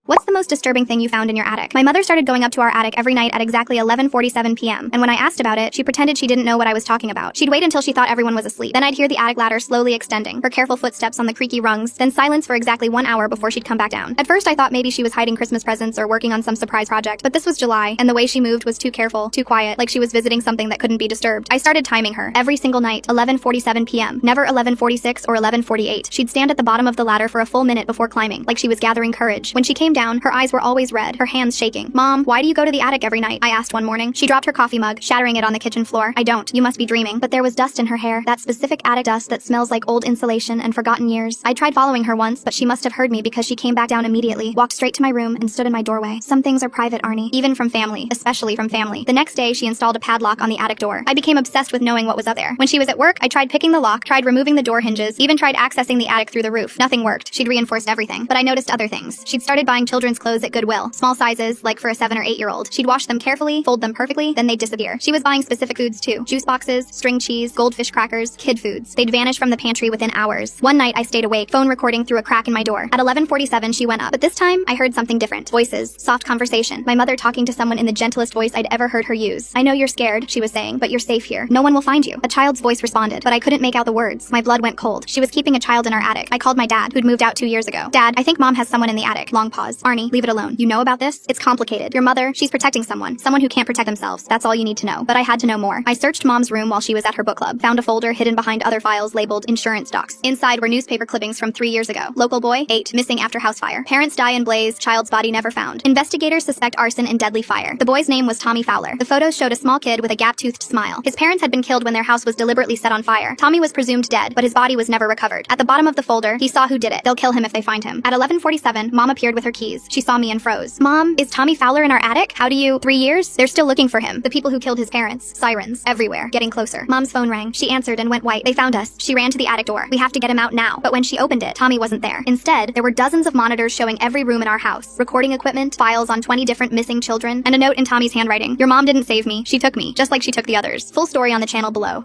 What's the most disturbing thing you found in your attic? My mother started going up to our attic every night at exactly 11:47 p.m. And when I asked about it, she pretended she didn't know what I was talking about. She'd wait until she thought everyone was asleep. Then I'd hear the attic ladder slowly extending, her careful footsteps on the creaky rungs, then silence for exactly 1 hour before she'd come back down. At first I thought maybe she was hiding Christmas presents or working on some surprise project, but this was July, and the way she moved was too careful, too quiet, like she was visiting something that couldn't be disturbed. I started timing her. Every single night, 11:47 p.m. Never 11:46 or 11:48. She'd stand at the bottom of the ladder for a full minute before climbing, like she was gathering courage. When she came down, her eyes were always red, her hands shaking. "Mom, why do you go to the attic every night?" I asked one morning. She dropped her coffee mug, shattering it on the kitchen floor. "I don't. You must be dreaming." But there was dust in her hair, that specific attic dust that smells like old insulation and forgotten years. I tried following her once, but she must have heard me because she came back down immediately, walked straight to my room, and stood in my doorway. Some things are private, Arnie. Even from family. Especially from family. The next day, she installed a padlock on the attic door. I became obsessed with knowing what was up there. When she was at work, I tried picking the lock, tried removing the door hinges, even tried accessing the attic through the roof. Nothing worked. She'd reinforced everything. But I noticed other things. She'd started buying children's clothes at Goodwill. Small sizes, like for a 7 or 8-year-old. She'd wash them carefully, fold them perfectly, then they'd disappear. She was buying specific foods too. Juice boxes, string cheese, goldfish crackers, kid foods. They'd vanish from the pantry within hours. One night I stayed awake, phone recording through a crack in my door. At 11:47 she went up. But this time, I heard something different. Voices. Soft conversation. My mother talking to someone in the gentlest voice I'd ever heard her use. "I know you're scared," she was saying, "but you're safe here. No one will find you." A child's voice responded, but I couldn't make out the words. My blood went cold. She was keeping a child in our attic. I called my dad, who'd moved out 2 years ago. "Dad, I think Mom has someone in the attic." Long pause. "Arnie, leave it alone. You know about this? It's complicated. Your mother, she's protecting someone who can't protect themselves. That's all you need to know." But I had to know more. I searched Mom's room while she was at her book club, found a folder hidden behind other files labeled insurance docs. Inside were newspaper clippings from 3 years ago. Local boy, 8, missing after house fire. Parents die in blaze, child's body never found. Investigators suspect arson in deadly fire. The boy's name was Tommy Fowler. The photos showed a small kid with a gap-toothed smile. His parents had been killed when their house was deliberately set on fire. Tommy was presumed dead, but his body was never recovered. At the bottom of the folder, he saw who did it. They'll kill him if they find him. At 11:47, Mom appeared with her keys. She saw me and froze. "Mom, is Tommy Fowler in our attic? How do you— 3 years? They're still looking for him. The people who killed his parents. Sirens. Everywhere. Getting closer." Mom's phone rang. She answered and went white. "They found us." She ran to the attic door. "We have to get him out now." But when she opened it, Tommy wasn't there. Instead, there were dozens of monitors showing every room in our house. Recording equipment, files on 20 different missing children, and a note in Tommy's handwriting. "Your mom didn't save me. She took me, just like she took the others." Full story on the channel below.